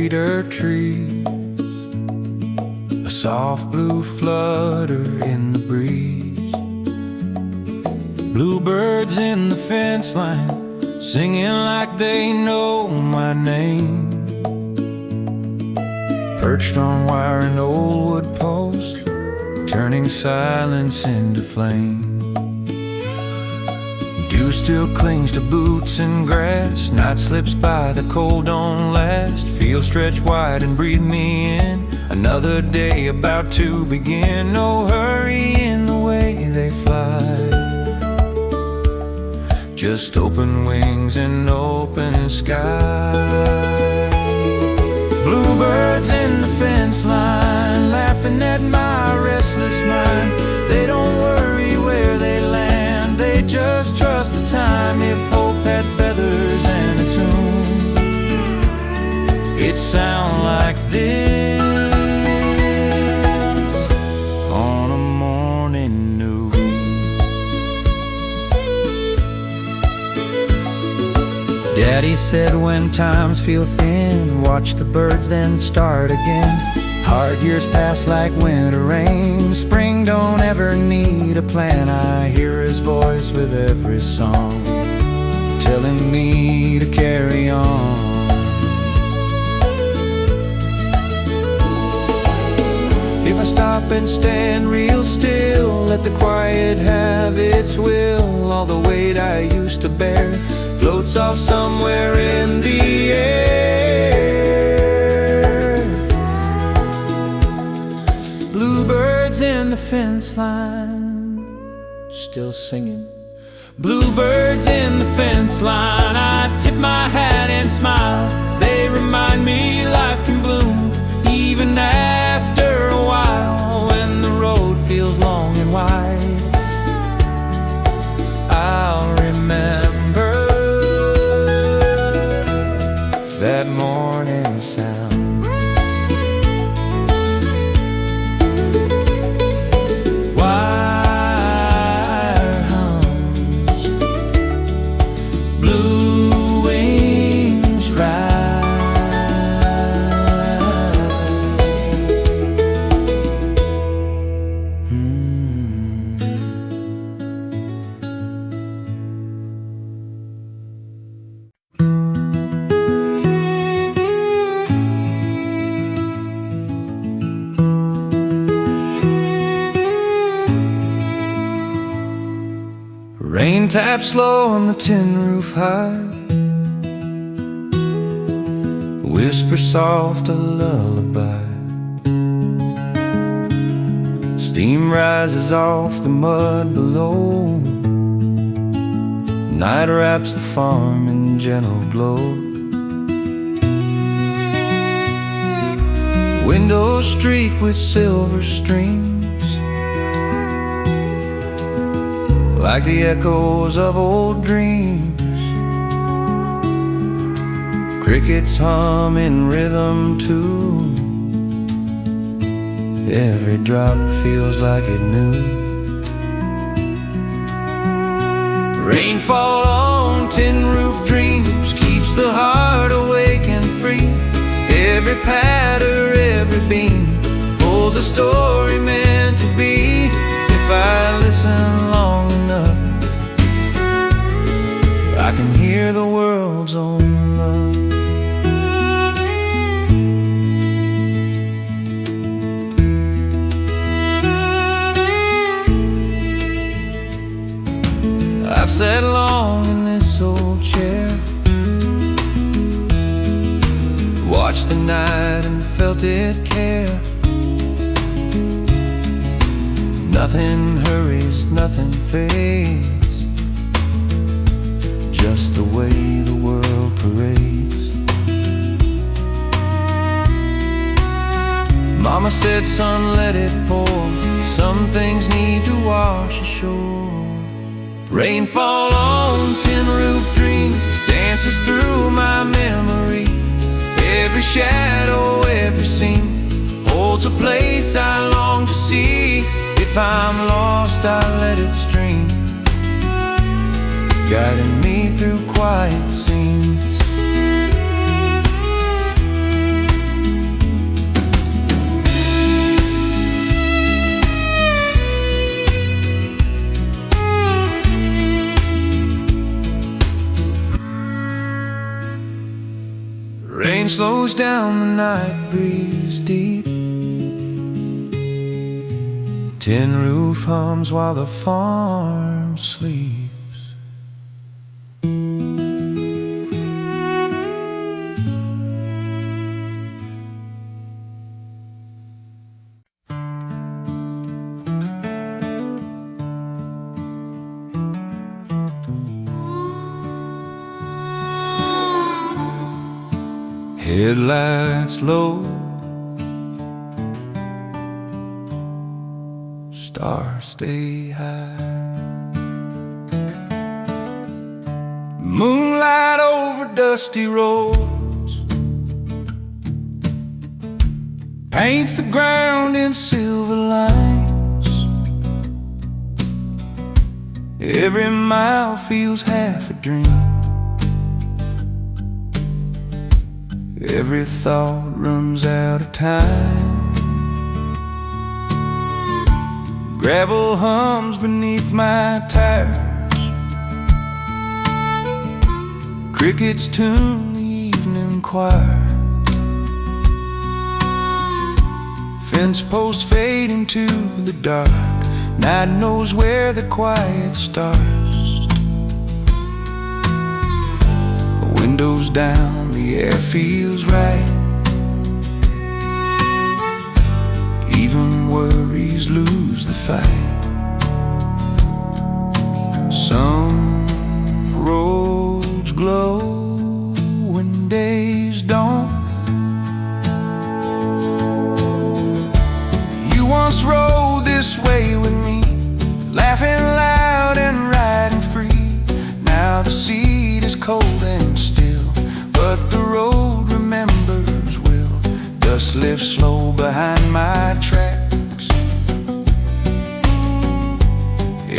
cedar trees, a soft blue flutter in the breeze, bluebirds in the fence line singing like they know my name, perched on wire and old wood posts, turning silence into flame. Dew still clings to boots and grass, night slips by, the cold don't last. Fields stretch wide and breathe me in, another day about to begin. No hurry in the way they fly, just open wings and open sky. Bluebirds in the fence line, laughing at my restless mind. They don't worry where they land, they just trust the time. If hope had feathers and a tune, it'd sound like this on a morning new. Daddy said when times feel thin, watch the birds then start again. Hard years pass like winter rain, spring don't ever need a plan. I hear his voice with every song, telling me to carry on. If I stop and stand real still, let the quiet have its will, all the weight I used to bear floats off somewhere in the air. Bluebirds in the fence line, still singing. Bluebirds in the fence line, I tip my hat and smile. They remind me life can bloom even after a while. When the road feels long and wide, I'll remember that morning sound. Wire hums, blue wings rise. Rain taps slow on the tin roof high, whisper soft a lullaby. Steam rises off the mud below, night wraps the farm in gentle glow. Windows streak with silver streams, like the echoes of old dreams. Crickets hum in rhythm too, every drop feels like it knew. Rainfall on tin roof dreams keeps the heart awake and free. Every patter, every beam holds a story meant to be. If I listen long enough, I can hear the world's own love. I've sat long in this old chair, watched the night and felt it care. Nothing hurries, nothing fades, just the way the world parades. Mama said, son, let it pour, some things need to wash ashore. Rainfall on tin roof dreams dances through my memory. Every shadow, every seam holds a place I long to see. If I'm lost, I let it stream, guiding me through quiet scenes. slows down the night breeze deep. Tin roof hums while the farm sleeps. Headlights low, stars stay high. Moonlight over dusty roads paints the ground in silver lines. Every mile feels half a dream. Every thought runs out of time. Gravel hums beneath my tires. Crickets tune the evening choir. Fence posts fade into the dark. Night knows where the quiet starts. Windows down, the air feels right. Even worries lose the fight. Some roads glow when days don't. You once rode this way with me, laughing loud and riding free. Now the seat is cold and still, but the road remembers will. Dust lifts slow behind my tracks.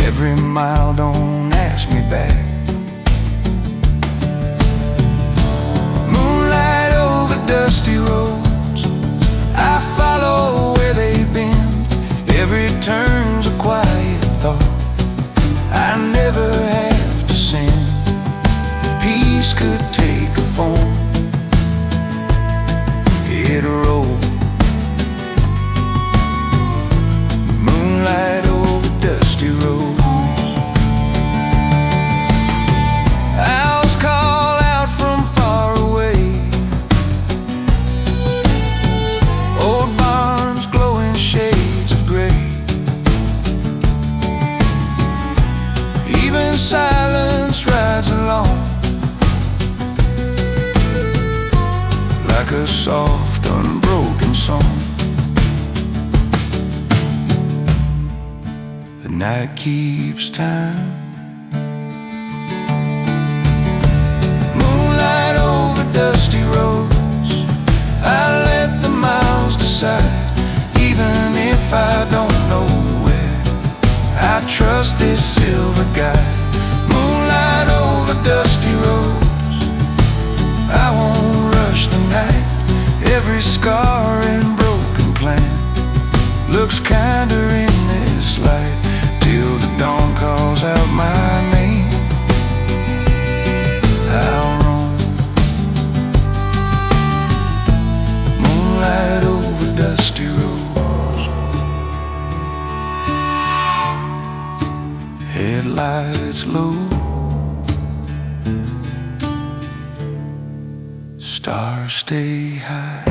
Every mile don't ask me back. Moonlight over dusty roads, I follow where they've been. Every turn's a quiet thought I never have to send. If peace could take a form, it'd roll. Moonlight over dusty roads. Owls call out from far away. Old barns glow in shades of gray. Even silence rides along like a soft, unbroken song. The night keeps time. Moonlight over dusty roads, I let the miles decide. Even if I don't know where, I trust this silver guide. Moonlight over dusty roads, I won't rush the night. Every scar and broken plan looks kinder in this light, till the dawn calls out my name. I'll roam. Moonlight over dusty roads. Headlights low, stars stay high.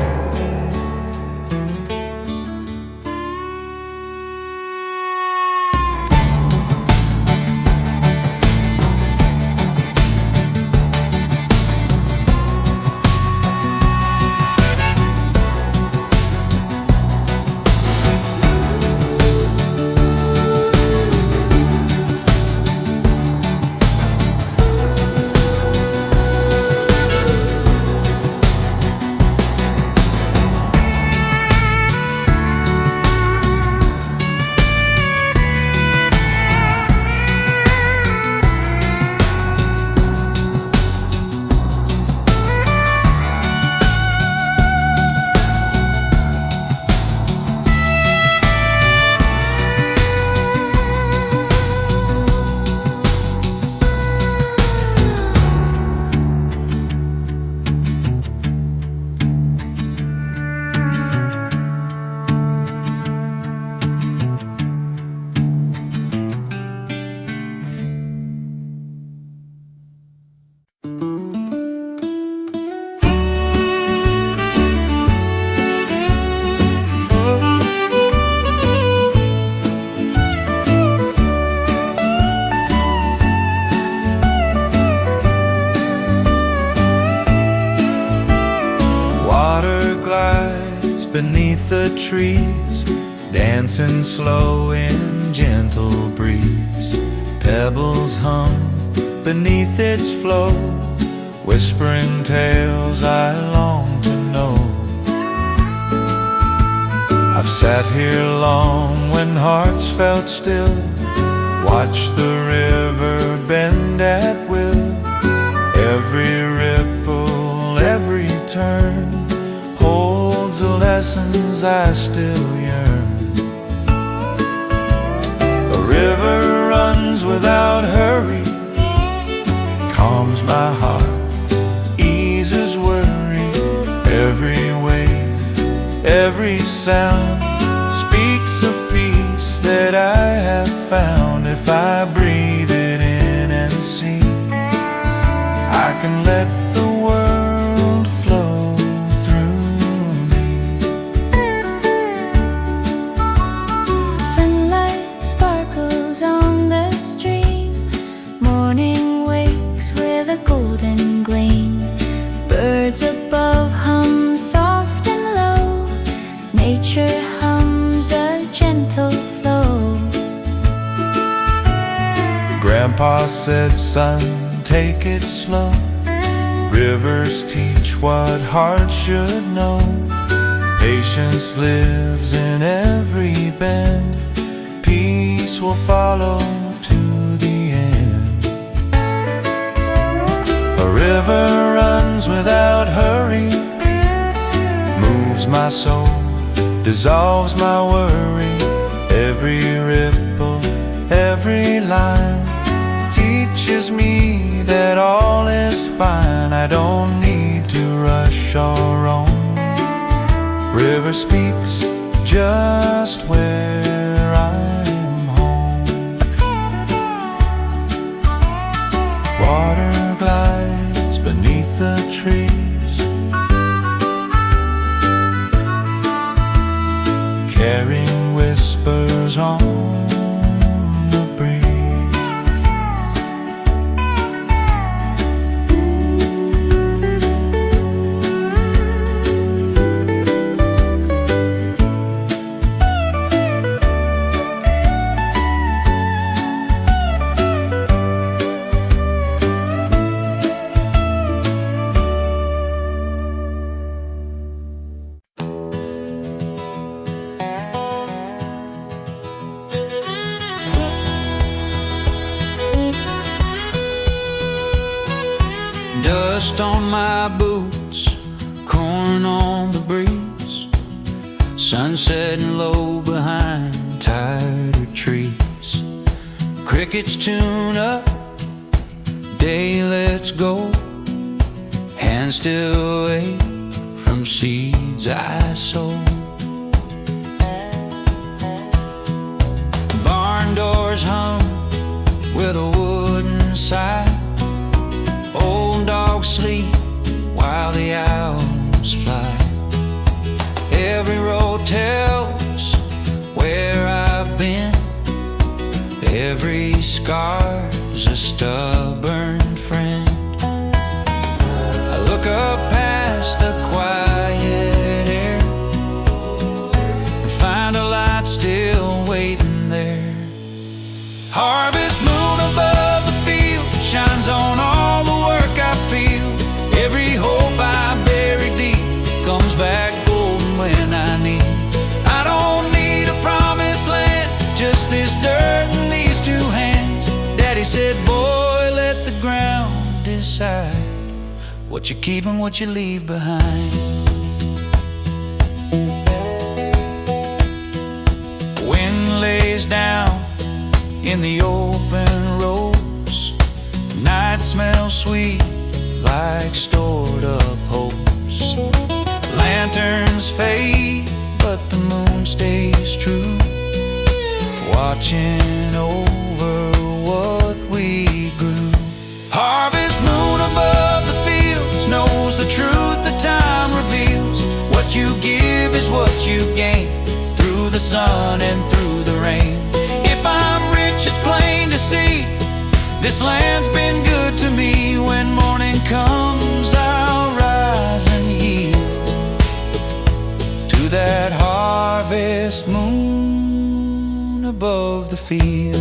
trees, dancing slow in gentle breeze. Pebbles hum beneath its flow, whispering tales I long to know. I've sat here long when hearts felt still, watched the river bend at will. Every ripple, every turn holds the lessons I still yearn. A river runs without hurry, calms my heart, eases worry. Every wave, every sound speaks of peace that I have found. If I breathe it in and see, I can let the world flow through me. Sunlight sparkles on the stream, morning wakes with a golden gleam. Birds above hum soft and low, nature hums a gentle flow. Grandpa said, son, take it slow. Rivers teach what hearts should know. Patience lives in every bend, peace will follow to the end. A river runs without hurry, moves my soul, dissolves my worry. Every ripple, every line teaches me that all is fine. I don't need to rush or roam. River speaks just where I'm home. Water glides beneath the trees, carrying whispers on the breeze. Dust on my boots, corn on the breeze, sun setting low behind tired trees. Crickets tune up, day lets go, hands still ache from seeds I sow. Barn doors hum with a wooden sigh, old dogs sleep while the owls fly. Every road tells where I've been, every scar's a stubborn friend. I look up past the quiet air and find a light still waiting there. Harvest moon above the field shines on all the work I feel. Every hope I bury deep comes back golden when I need. I don't need a promised land, just this dirt and these two hands. Daddy said, boy, let the ground decide what you keep and what you leave behind. Wind lays down in the open roads, night smells sweet like stored up hopes. Lanterns fade, but the moon stays true, watching over what we grew. Harvest moon above the fields knows the truth that time reveals. What you give is what you gain, through the sun and through the rain. If I'm rich, it's plain to see, this land's been good to me. When morning comes, I'll rise and yield to that heart harvest moon above the fields.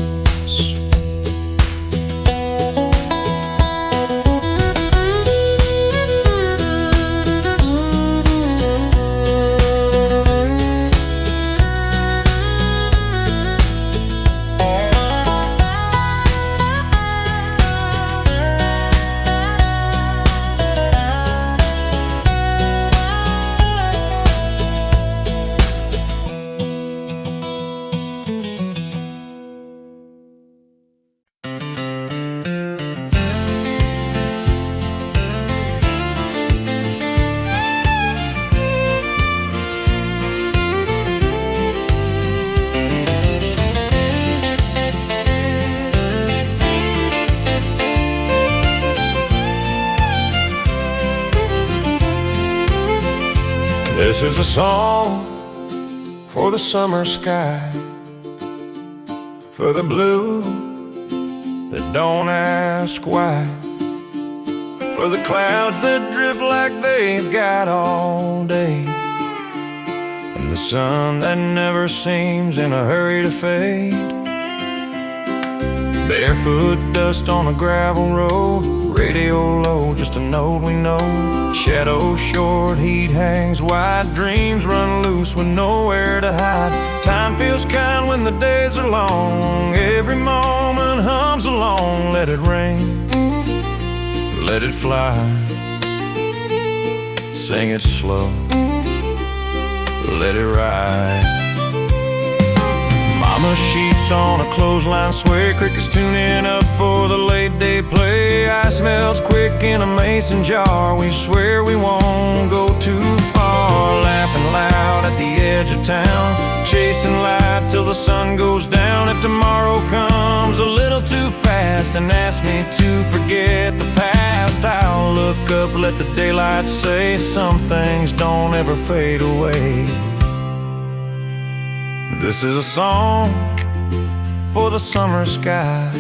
This is a song for the summer sky, for the blue that don't ask why, for the clouds that drift like they've got all day, and the sun that never seems in a hurry to fade. Barefoot dust on a gravel road, radio low, just a note we know. Shadows short, heat hangs wide, dreams run loose with nowhere to hide. Time feels kind when the days are long, every moment hums along. Let it rain, let it fly, sing it slow, let it ride. Mama sheets on a clothesline sway, crickets tuning up for the late day play. Ice melts quick in a mason jar, we swear we won't go too far. Laughing loud at the edge of town, chasing light till the sun goes down. If tomorrow comes a little too fast and asks me to forget the past, I'll look up, let the daylight say some things don't ever fade away. This is a song for the summer sky,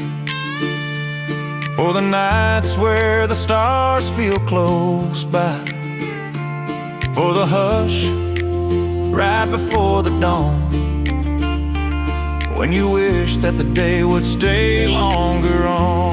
for the nights where the stars feel close by, for the hush right before the dawn, when you wish that the day would stay longer on.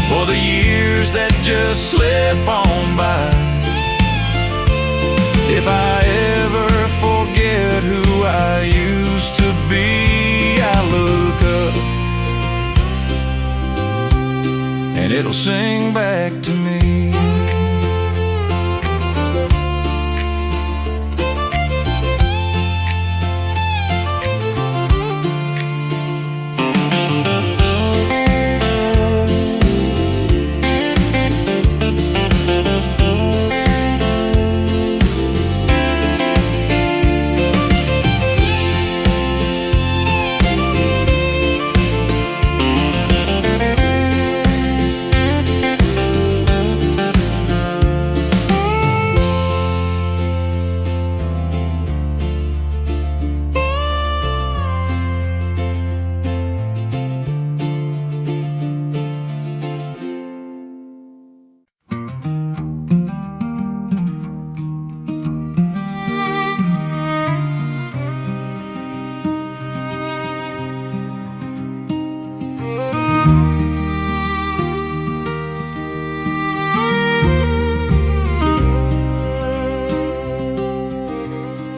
For the years that just slip on by, if I ever forget who I used to be, I look up and it'll sing back to me.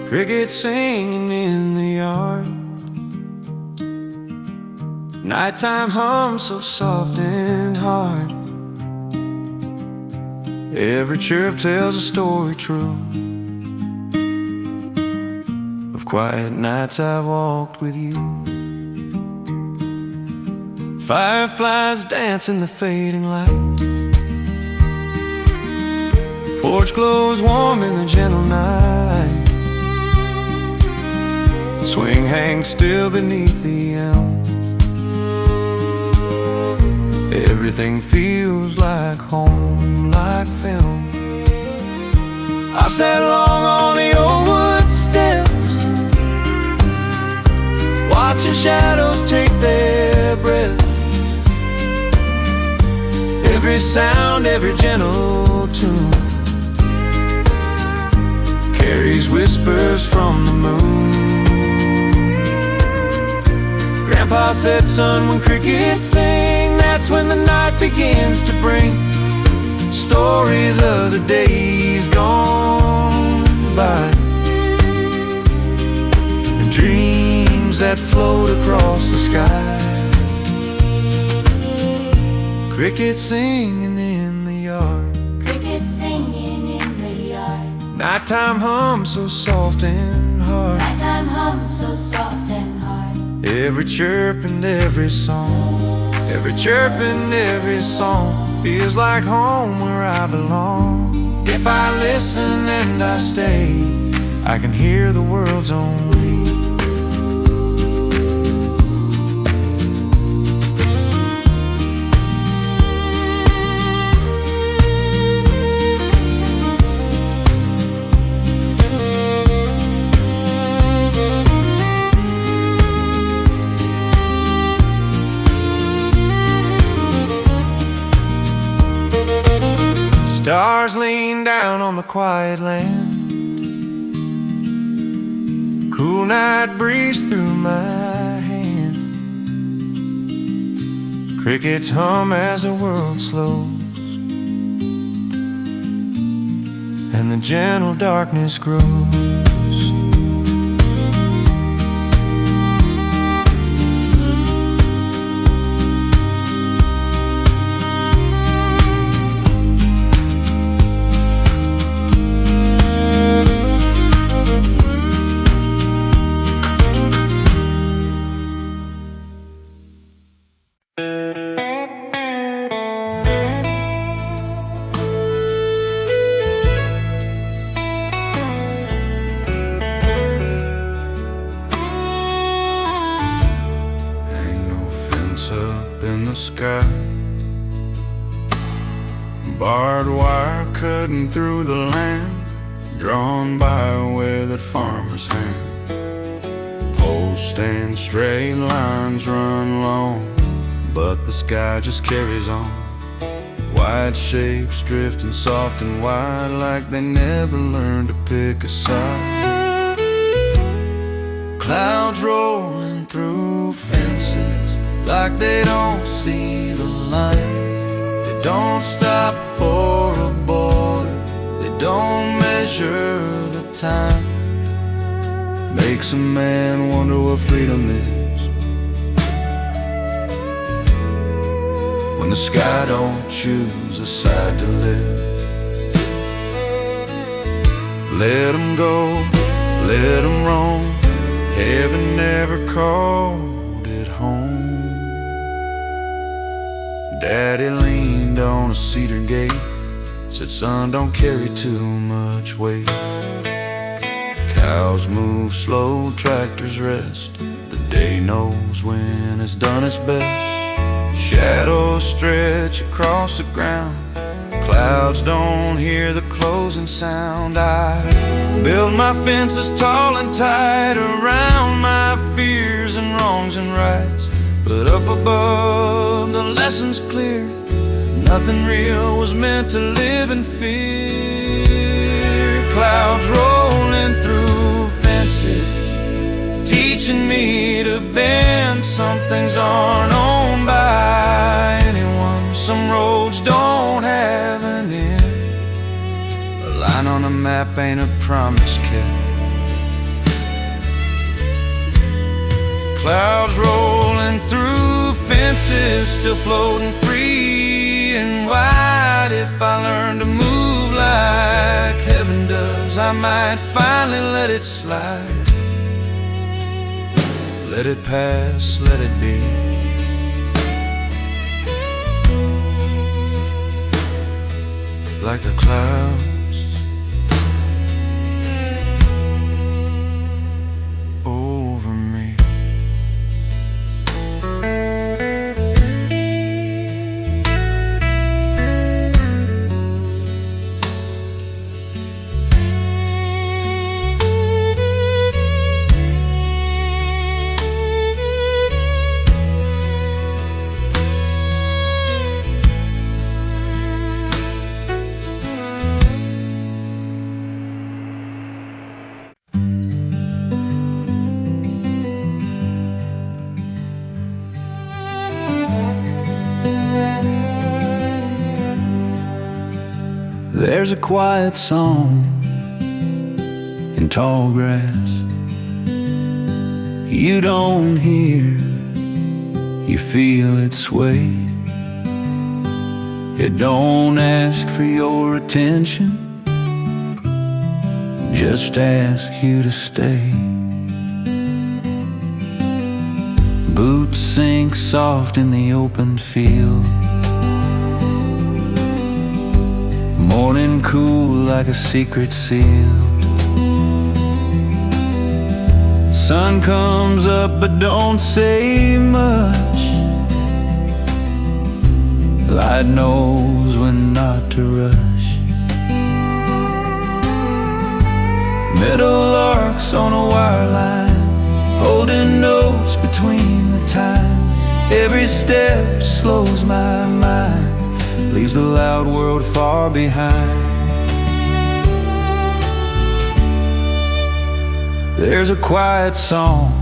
Crickets singing in the yard, nighttime hum so soft and hard. Every chirp tells a story true of quiet nights I've walked with you. Fireflies dance in the fading light, porch glows warm in the gentle night. Swing hangs still beneath the elm. Everything feels like home, like film. I've sat long on the old wood steps, watching shadows take their breath. Every sound, every gentle tune carries whispers from the moon. Grandpa said, son, when crickets sing, that's when the night begins to bring stories of the days gone by, and dreams that float across the sky. Crickets singing in the yard, Crickets singing in the yard. nighttime hum so soft and hard. Nighttime hum so soft and hard. Every chirp and every song, every chirp and every song feels like home where I belong. If I listen and I stay, I can hear the world's own way. Stars lean down on the quiet land, cool night breeze through my hand. Crickets hum as the world slows, and the gentle darkness grows. Sky, barbed wire cutting through the land, drawn by a weathered farmer's hand. Posts and straight lines run long, but the sky just carries on. White shapes drifting soft and wide, like they never learned to pick a side. Clouds rolling through fences, like they don't see the lines. They don't stop for a border, they don't measure the time. Makes a man wonder what freedom is, when the sky don't choose a side to live. Let 'em go, let 'em roam, heaven never called it home. Daddy leaned on a cedar gate, said, son, don't carry too much weight. Cows move slow, tractors rest, the day knows when it's done its best. Shadows stretch across the ground, clouds don't hear the closing sound. I build my fences tall and tight around my fears and wrongs and rights, but up above the lesson's clear, nothing real was meant to live in fear. Clouds rolling through fences, teaching me to bend. Some things aren't owned by anyone, some roads don't have an end. A line on a map ain't a promise kept. Clouds rolling through fences, still floating free and wide. If I learn to move like heaven does, I might finally let it slide. Let it pass, let it be. Like the clouds over There's a quiet song in tall grass you don't hear, you feel it sway. It don't ask for your attention, just ask you to stay. Boots sink soft in the open field, morning cool like a secret sealed. Sun comes up but don't say much. Light knows when not to rush. Meadowlarks on a wire line, holding notes between the time. Every step slows my mind, leaves the loud world far behind. There's a quiet song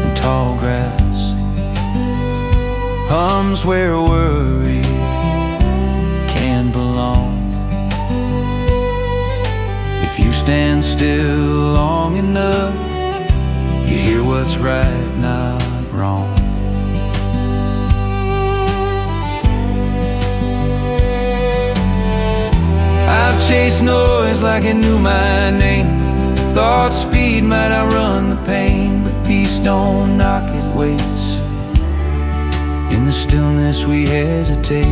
in tall grass, hums where worry can belong. If you stand still long enough, you hear what's right, not wrong. I've chased noise like it knew my name. Thought speed might outrun the pain, but peace don't knock, it waits. In the stillness we hesitate.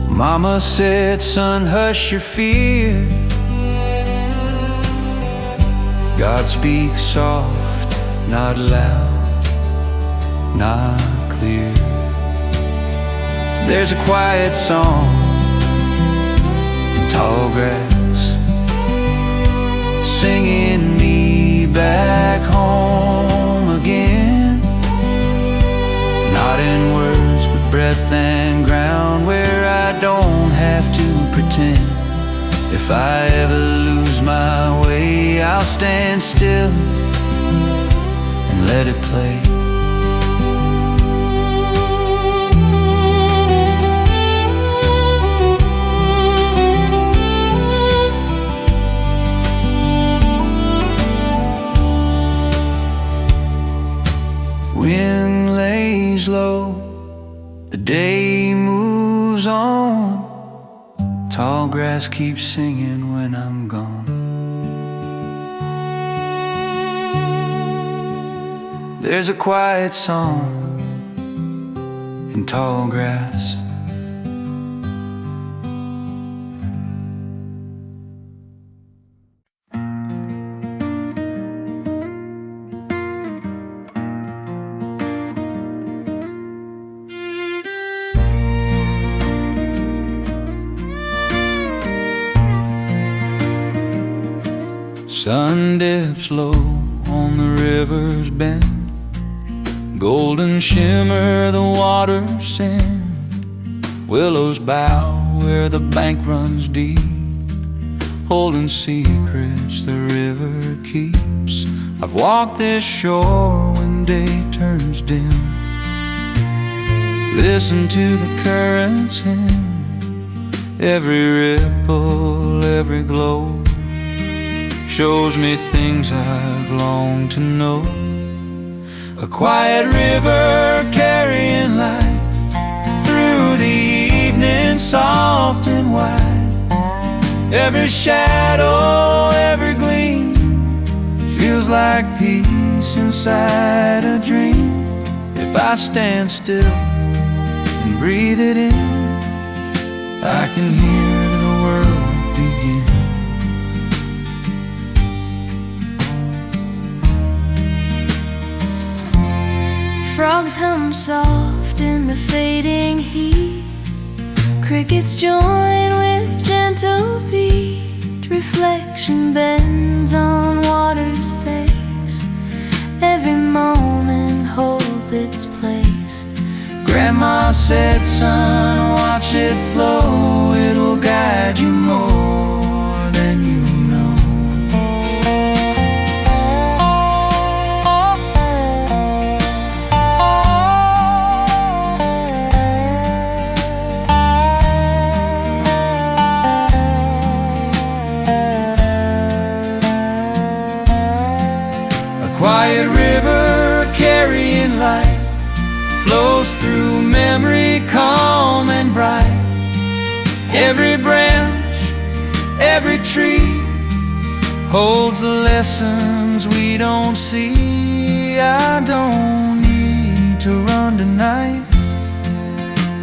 Mama said, son, hush your fear. God speaks soft, not loud, not clear. There's a quiet song in tall grass, singing me back home again. Not in words, but breath and ground, where I don't have to pretend. If I ever lose my way, I'll stand still and let it play. Wind lays low, the day moves on. Tall grass keeps singing when I'm gone. There's a quiet song in tall grass. Sun dips low on the river's bend, golden shimmer the water's send. Willows bow where the bank runs deep, holding secrets the river keeps. I've walked this shore when day turns dim, listen to the currents hymn. Every ripple, every glow shows me things I've longed to know. A quiet river carrying light through the evening, soft and wide. Every shadow, every gleam feels like peace inside a dream. If I stand still and breathe it in, I can hear the world begin. Frogs hum soft in the fading heat, crickets join with gentle beat. Reflection bends on water's face, every moment holds its place. Grandma said, son, watch it flow, it'll guide you more than you know. quiet river carrying light flows through memory, calm and bright. Every branch, every tree holds the lessons we don't see. I don't need to run tonight,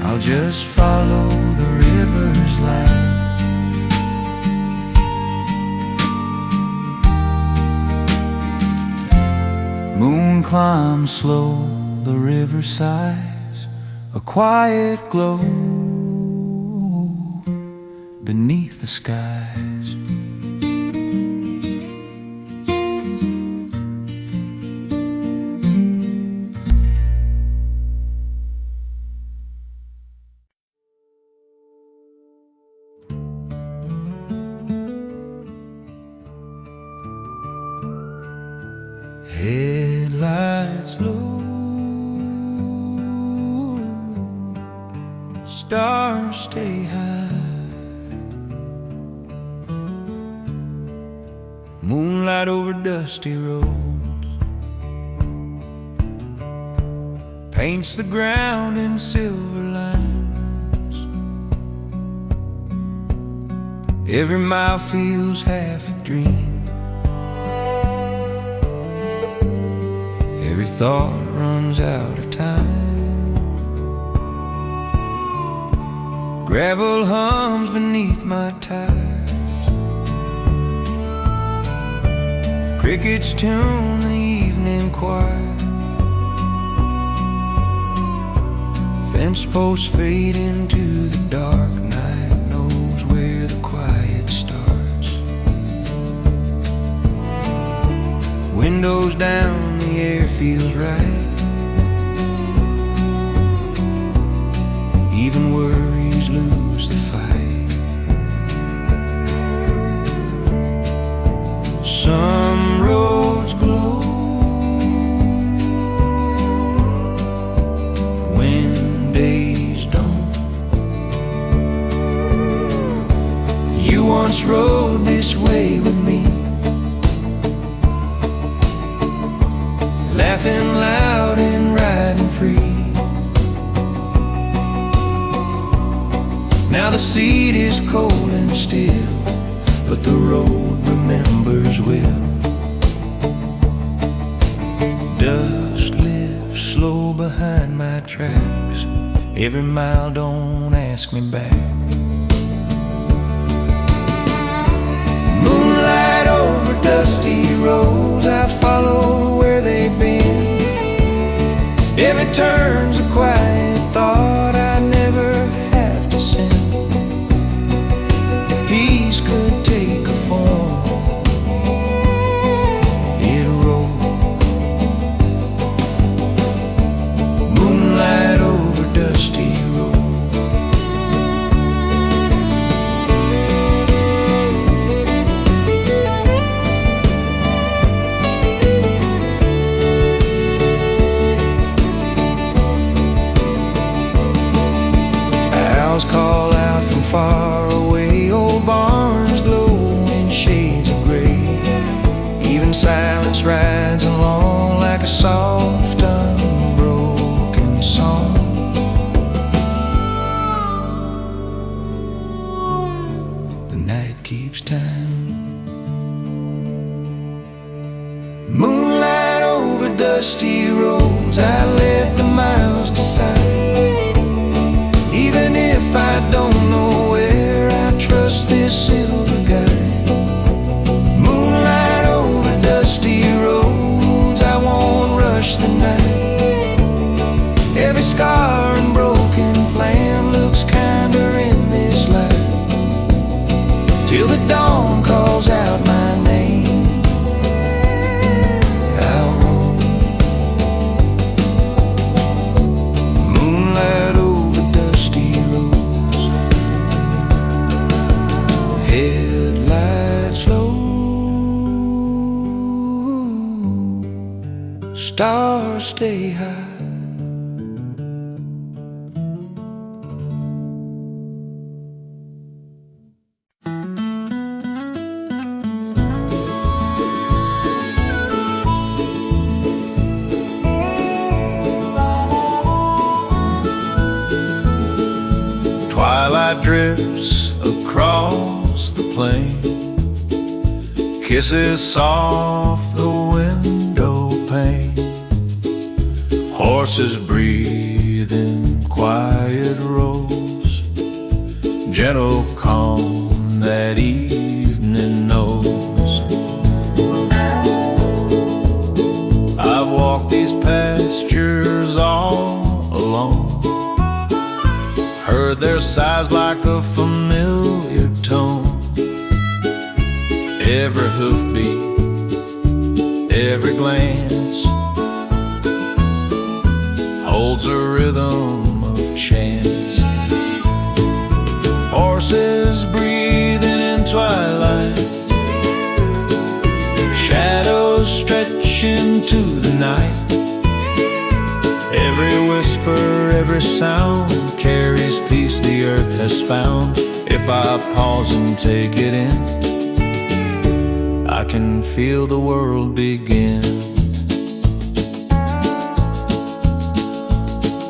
I'll just follow the river's light. Moon climbs slow, the river sighs, a quiet glow beneath the skies. Headlights low, stars stay high, moonlight over dusty roads paints the ground in silver lines. Every mile feels half a dream, every thought runs out of time. Gravel hums beneath my tires, crickets tune the evening choir, fence posts fade into the dark. Night knows where the quiet starts. Windows down, the air feels right. Even worries lose the fight. Some roads glow when days don't. You once rode this way with me, laughing loud and riding free. Now the seat is cold and still, but the road remembers well. Dust lifts slow behind my tracks, every mile don't ask me back. Moonlight over dusty roads, I follow where they've been. Every turn's a quiet thought I never have to send. If peace could take a form, it'd roll. Moonlight over dusty roads. Owls call out from far away, old barns glow in shades of gray. Even silence rides along like a soft, unbroken song. The night keeps time. Moonlight over dusty roads, I let the miles decide. Even if I don't know where, I trust this silver guide. Moonlight over dusty roads, I won't rush the night. Every scar and broken plan looks kinder in this light, till the dawn calls out my name. I'll roam. Moonlight over dusty roads, headlights low, stars stay high. Twilight drifts across the plain, kisses soft the window pane. Horses breathe in quiet rows, gentle calm that evening knows. I've walked these pastures all alone, heard their sighs like a familiar tone. Every hoofbeat, every glance holds a rhythm of chance. Horses breathing in twilight, shadows stretch into the night. Every whisper, every sound carries peace the earth has found. If I pause and take it in, I can feel the world begin.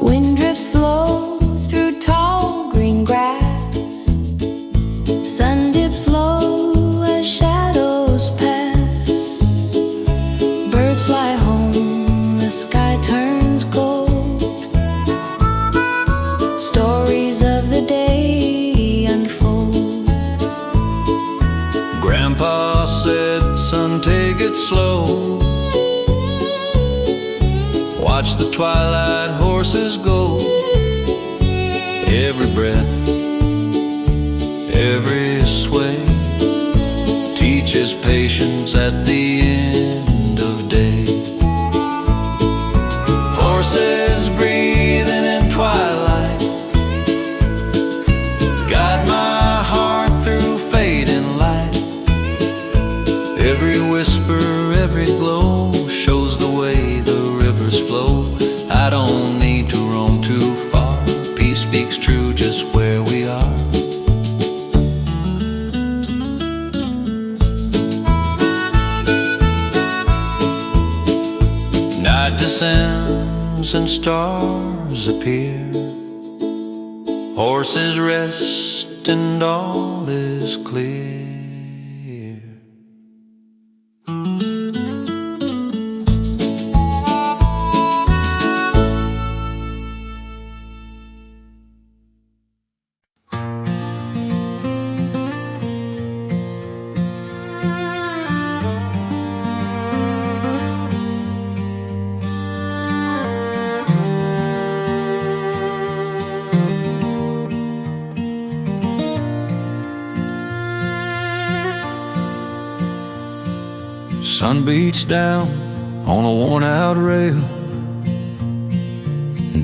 Wind drifts slow through tall green grass, sun dips low as shadows pass. Birds fly home, the sky turns gold. Stories of the day unfold. Grandpa said, son, take it slow. Watch the twilight horses go. Every breath, every sway teaches patience at the end of day. Horses breathing in twilight guide my heart through fading light. Every whisper, every glow shows the way the rivers flow. I don't need to roam too far. Peace speaks true just where we are. Night descends and stars appear. Horses rest and all is clear. Sun beats down on a worn-out rail,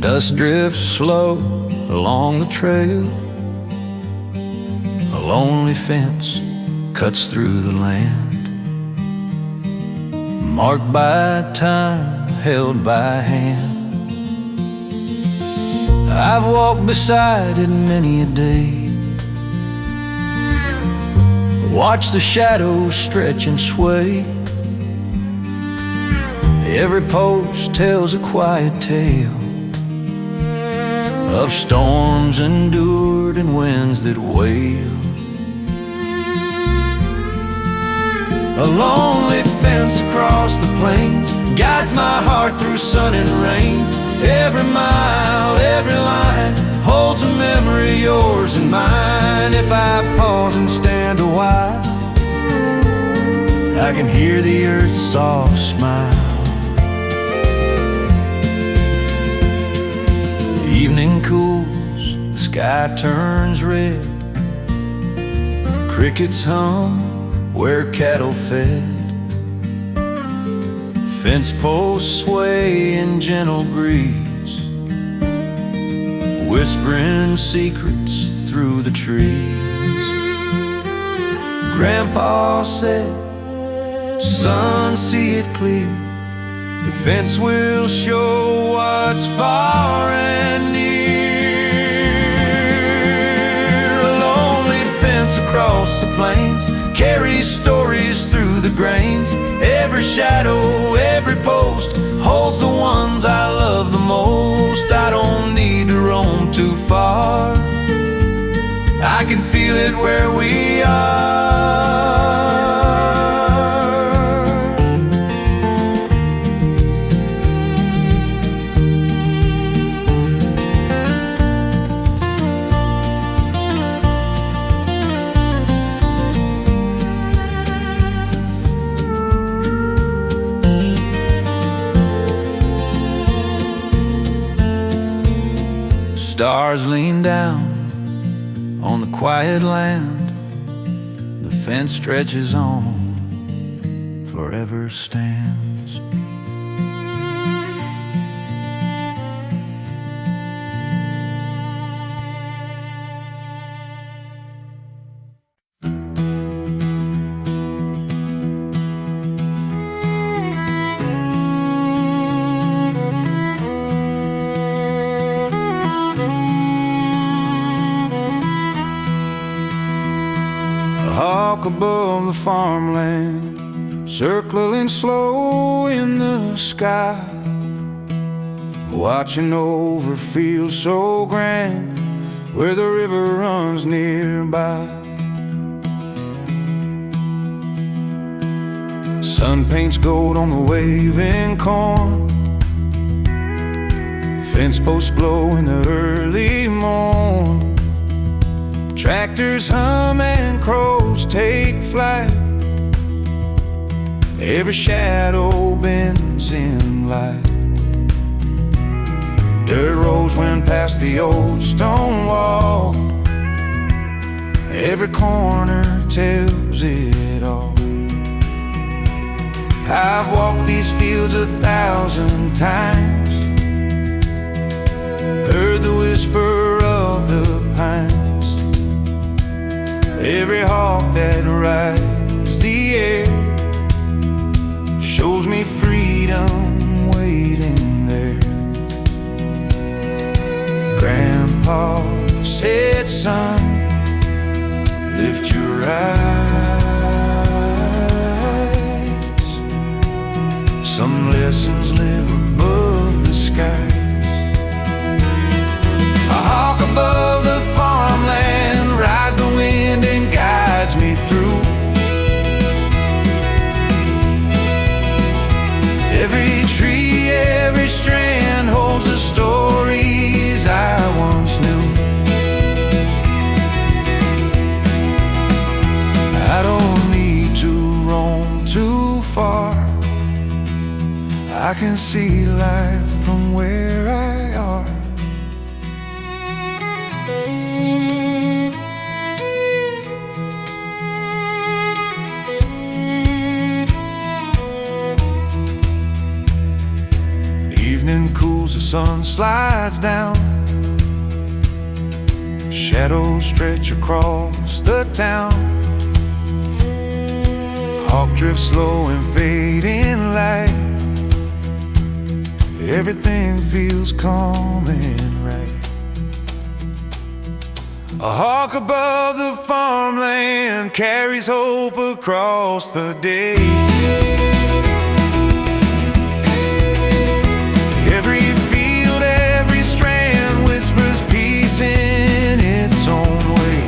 dust drifts slow along the trail. A lonely fence cuts through the land, marked by time, held by hand. I've walked beside it many a day, watched the shadows stretch and sway. Every post tells a quiet tale of storms endured and winds that wail. A lonely fence across the plains guides my heart through sun and rain. Every mile, every line holds a memory, yours and mine. If I pause and stand a while, I can hear the earth's soft smile. Evening cools, the sky turns red. Crickets hum where cattle fed. Fence posts sway in gentle breeze, whispering secrets through the trees. Grandpa said, son, see it clear. The fence will show what's far and near. A lonely fence across the plains carries stories through the grains. Every shadow, every post holds the ones I love the most. I don't need to roam too far. Stars lean down on the quiet land. The fence stretches on, forever stands. A hawk above the farmland, circling slow in the sky, watching over fields so grand where the river runs nearby. Sun paints gold on the waving corn, fence posts glow in the early morn. Tractors hum and crows take flight, every shadow bends in light. Dirt roads went past the old stone wall, every corner tells it all. I've walked these fields 1,000 times, heard the whisper of the pines. Every hawk that rides the air shows me freedom waiting there. Grandpa said, son, lift your eyes. Some lessons live above the skies. A hawk above the farmland rides the wind and guides me through. Every tree, every strand holds the stories I once knew. I don't need to roam too far, I can see life from where I are. Evening cools, the sun slides down, shadows stretch across the town. Hawk drifts slow in fading light, everything feels calm and right. A hawk above the farmland carries hope across the day. Every field, every strand whispers peace in its own way.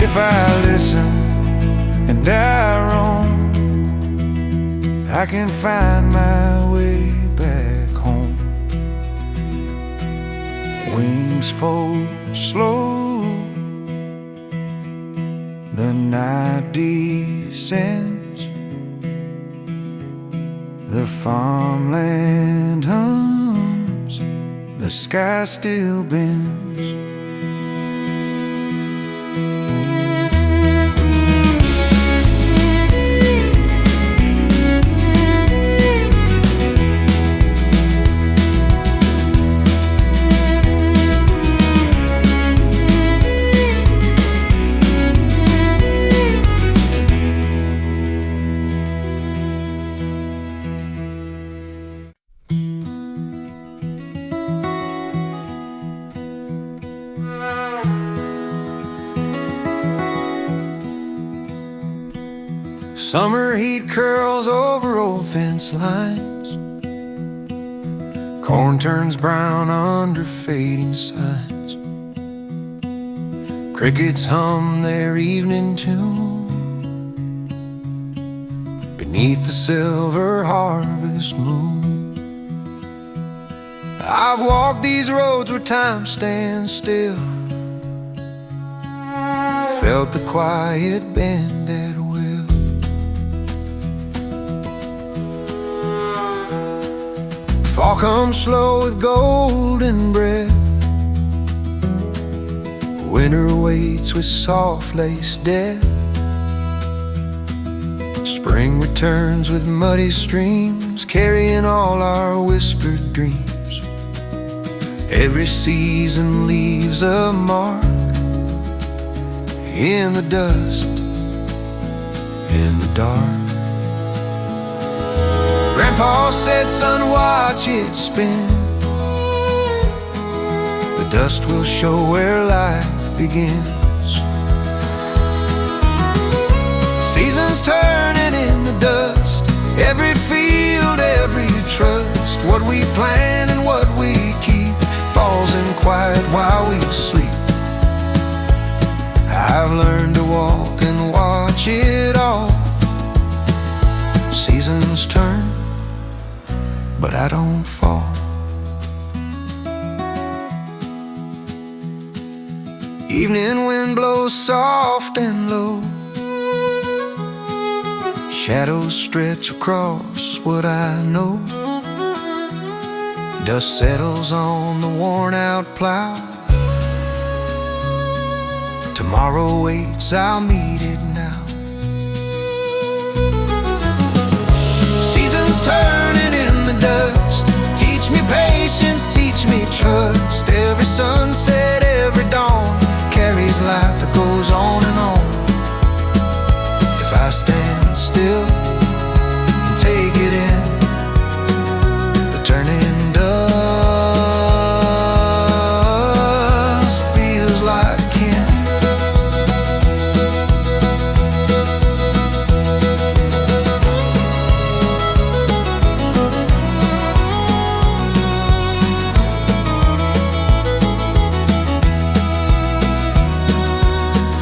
If I listen and I roam, I can find my way back home. Wings fold slow, the night descends, the farmland hums, the sky still bends. Summer heat curls over old fence lines, corn turns brown under fading signs. Crickets hum their evening tune beneath the silver harvest moon. I've walked these roads where time stands still, felt the quiet bend at will. comes slow with golden breath. Winter waits with soft lace death. Spring returns with muddy streams, carrying all our whispered dreams. Every season leaves a mark in the dust, in the dark. Grandpa said, son, watch it spin. The dust will show where life begins. Seasons turning in the dust, every field, every trust. What we plant and what we keep falls in quiet while we sleep. I've learned to walk and watch it all. Seasons turn, but I don't fall. Evening wind blows soft and low. Shadows stretch across what I know. Dust settles on the worn-out plow. Tomorrow waits, I'll meet it now. Seasons turning in the dust, teach me patience, teach me trust. Every sunset, every dawn carries life that goes on and on. If I stand still and take it in, the turning dust feels like kin.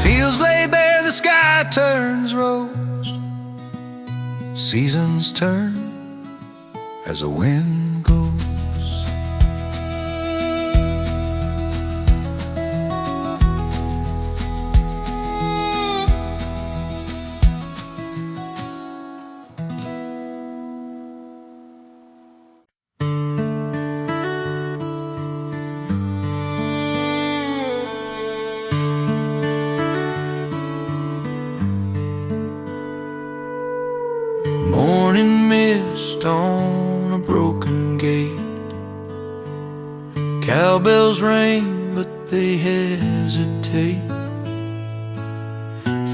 Fields lay bare, the sky turns rose. Seasons turn as the wind goes. Morning mist on a broken gate. Cowbells ring, but they hesitate.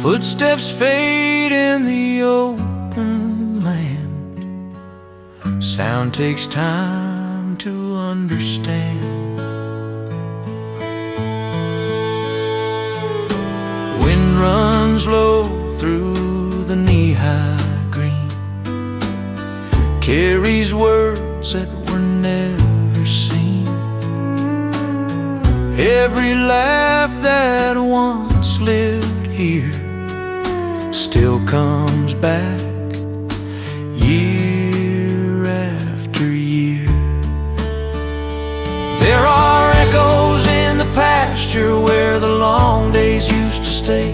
Footsteps fade in the open land. Sound takes time to understand. Wind runs low through the knee-high green, carries words that were never seen. Every laugh that once lived here still comes back year after year. There are echoes in the pasture where the long days used to stay.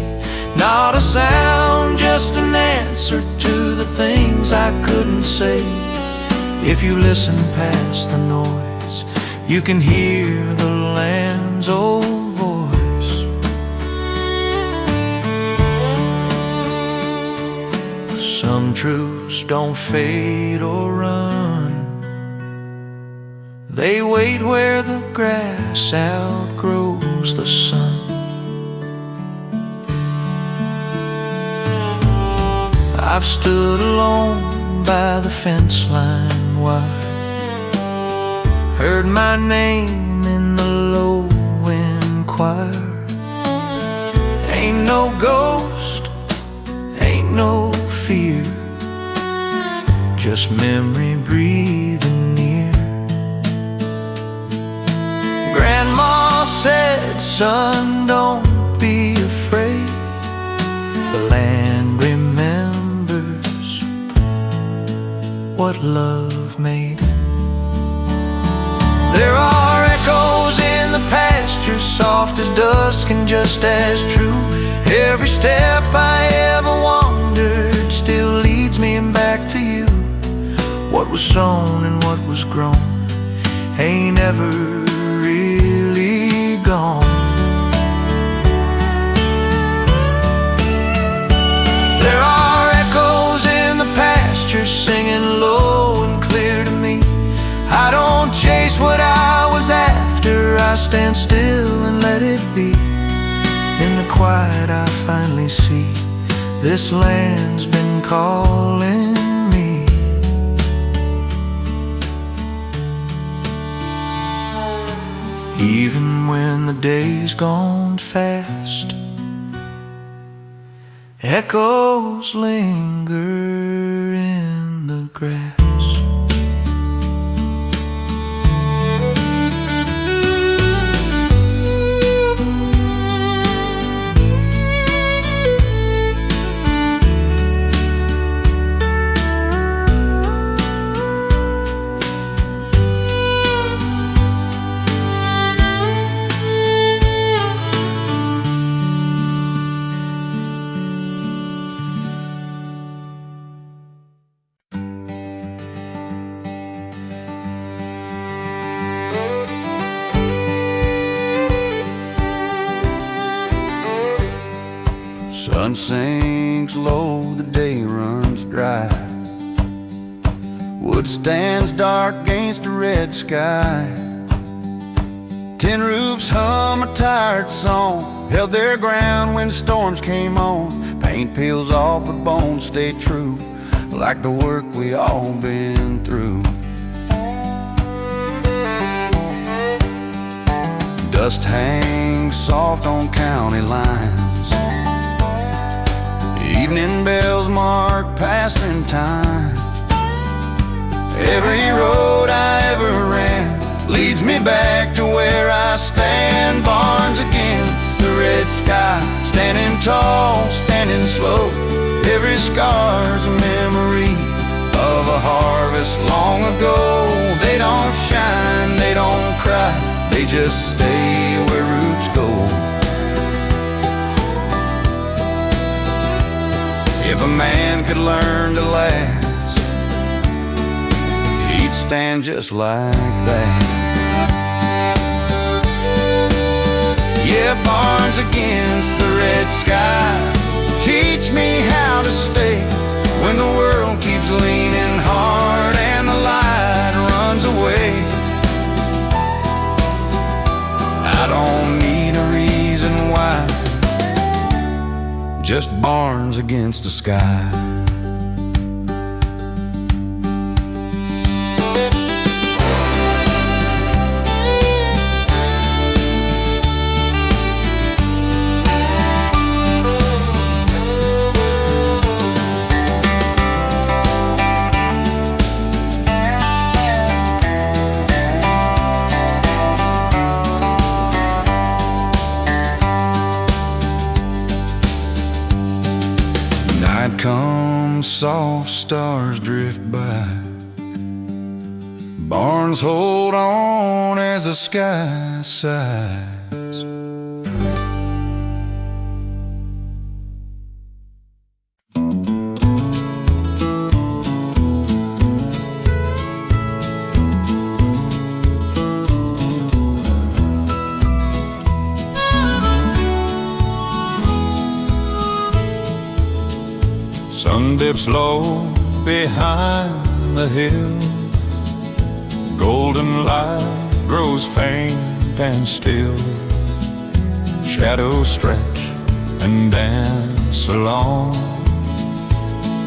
Not a sound, just an answer to the things I couldn't say. If you listen past the noise, you can hear the land's old voice. Some truths don't fade or run. They wait where the grass outgrows the sun. I've stood alone by the fence line wide, heard my name in the low wind choir. Ain't no ghost, ain't no fear, just memory breathing near. Grandma said, son, don't be afraid. The land remembers what love made. There are echoes in the pasture, soft as dusk and just as true. Every step I ever wandered still leads me back to you. What was sown and what was grown ain't ever really gone. There are echoes in the pasture singing low and clear to me. I don't chase what I was after, I stand still and let it be. In the quiet I finally see this land's been calling me. Even when the day's gone fast, echoes linger in the grass. Sun sinks low, the day runs dry. Wood stands dark against a red sky. Tin roofs hum a tired song, held their ground when storms came on. Paint peels off, but bones stay true, like the work we all been through. Dust hangs soft on county lines. Evening bells mark passing time. Every road I ever ran leads me back to where I stand. Barns against the red sky, standing tall, standing slow. Every scar's a memory of a harvest long ago. They don't shine, they don't cry, they just stay where roots go. If a man could learn to last, he'd stand just like that. Yeah, barns against the red sky teach me how to stay when the world keeps leaning hard and the light runs away. I don't need a reason why, just barns against the sky. Night comes, soft stars drift by. Barns hold on as the sky sighs. Sun dips low behind the hill. Golden light grows faint and still. Shadows stretch and dance along.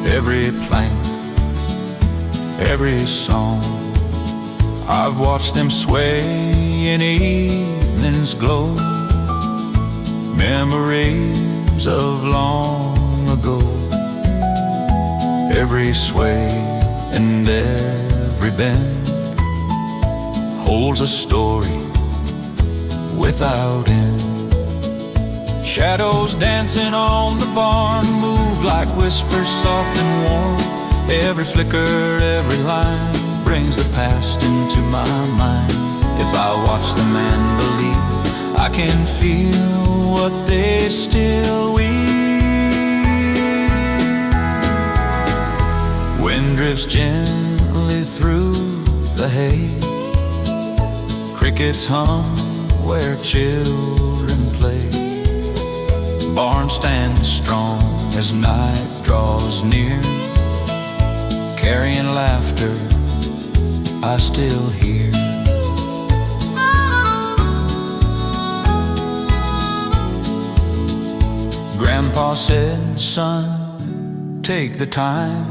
Every plant, every song, I've watched them sway in evening's glow. Memories of long ago. Every sway and every bend holds a story without end. Shadows dancing on the barn move like whispers soft and warm. Every flicker, every line brings the past into my mind. If I watch them and believe, I can feel what they still weave. Wind drifts gently through the hay. Crickets hum where children play. Barn stands strong as night draws near, carrying laughter I still hear. Grandpa said, son, take the time,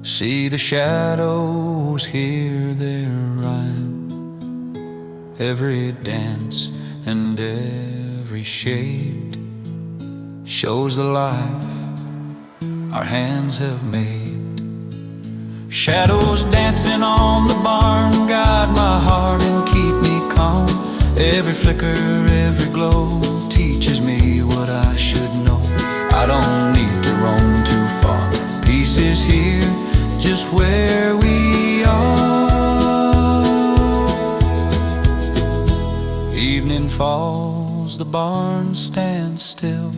see the shadows, hear their rhyme. Every dance and every shade shows the life our hands have made. Shadows dancing on the barn guide my heart and keep me calm. Every flicker, every glow teaches me what I should know. I don't need to roam too far. Peace is here, just where we are. Evening falls, the barn stands still.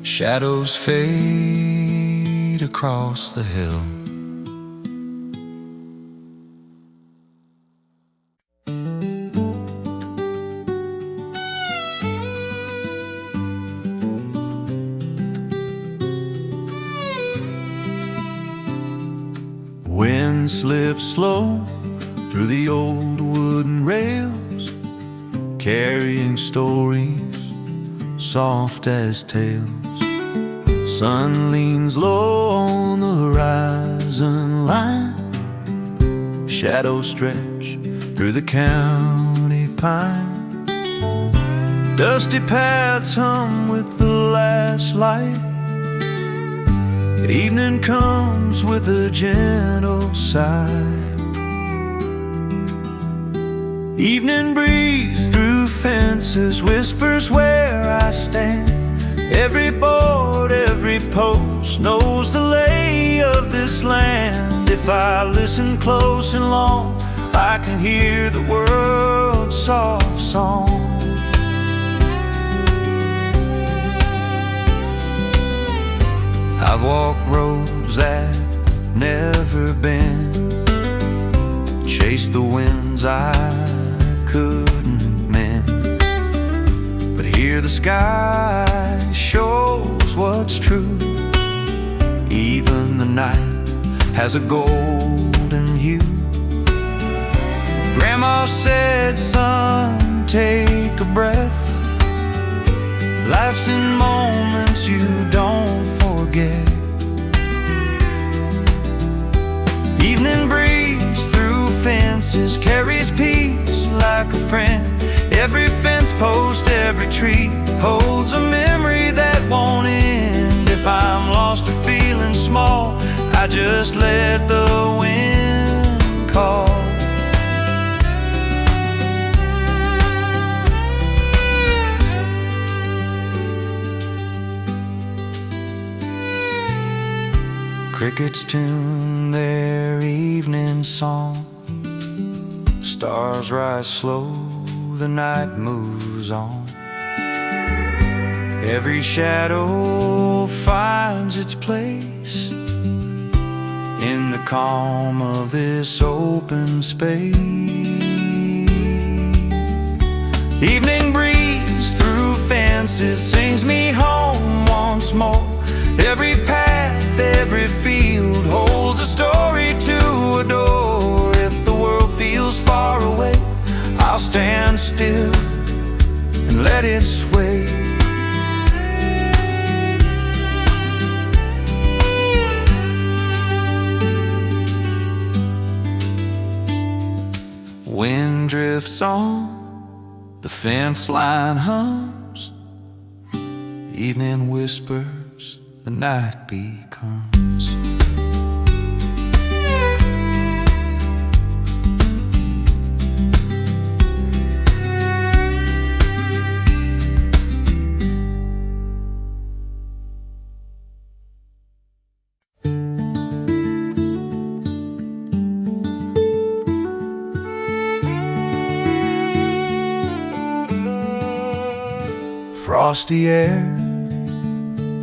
Shadows fade across the hill. Wind slips slow through the old wooden rails, carrying stories soft as tales. Sun leans low on the horizon line. Shadows stretch through the county pine. Dusty paths hum with the last light. Evening comes with a gentle sigh. Evening breeze through fences whispers where I stand. Every board, every post knows the lay of this land. If I listen close and long, I can hear the world's soft song. I've walked roads that never been, chased the winds I couldn't mend. But here the sky shows what's true. Even the night has a golden hue. Grandma said, son, take a breath. Life's in moments you don't forget. Evening breeze through fences carries peace like a friend. Every fence post, every tree holds a memory that won't end. If I'm lost or feeling small, I just let the wind call. Crickets tune their evening song. Stars rise slow, the night moves on. Every shadow finds its place in the calm of this open space. Evening breeze through fences sings me home once more. Every path, every field holds a story to adore. If the world feels far away, I'll stand still and let it sway. Wind drifts on, the fence line hums. Evening whispers, the night becomes. Frosty air,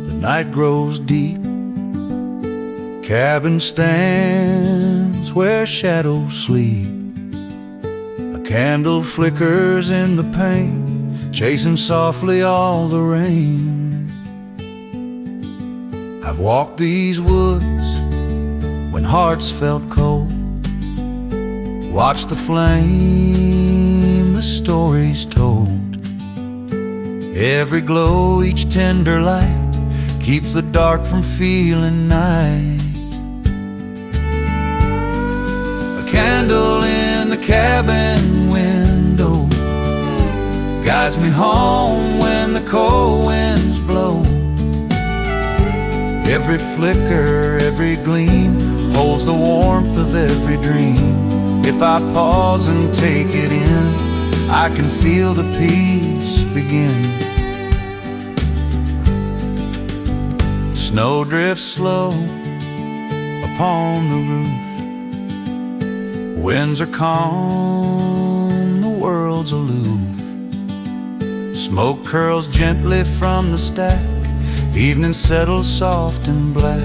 the night grows deep. Cabin stands where shadows sleep. Candle flickers in the pane, chasing softly all the rain. I've walked these woods when hearts felt cold, watched the flame, the stories told. Every glow, each tender light, keeps the dark from feeling night. A candle in the cabin window guides me home when the cold winds blow. Every flicker, every gleam holds the warmth of every dream. If I pause and take it in, I can feel the peace begin. Snow drifts slow upon the roof. Winds are calm, the world's aloof. Smoke curls gently from the stack, evening settles soft and black.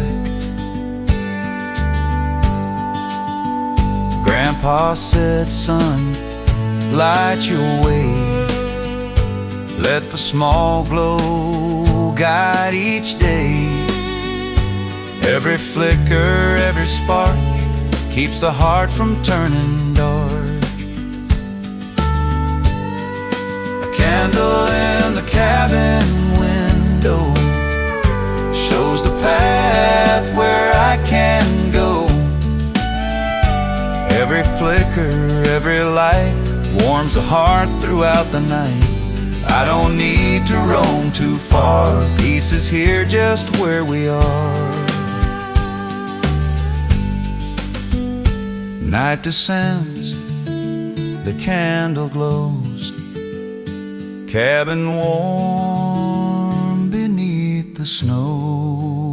Grandpa said, son, light your way. Let the small glow guide each day. Every flicker, every spark keeps the heart from turning dark. A candle in the cabin window shows the path where I can go. Every flicker, every light warms the heart throughout the night. I don't need to roam too far, peace is here just where we are. Night descends, the candle glows, cabin warm beneath the snow.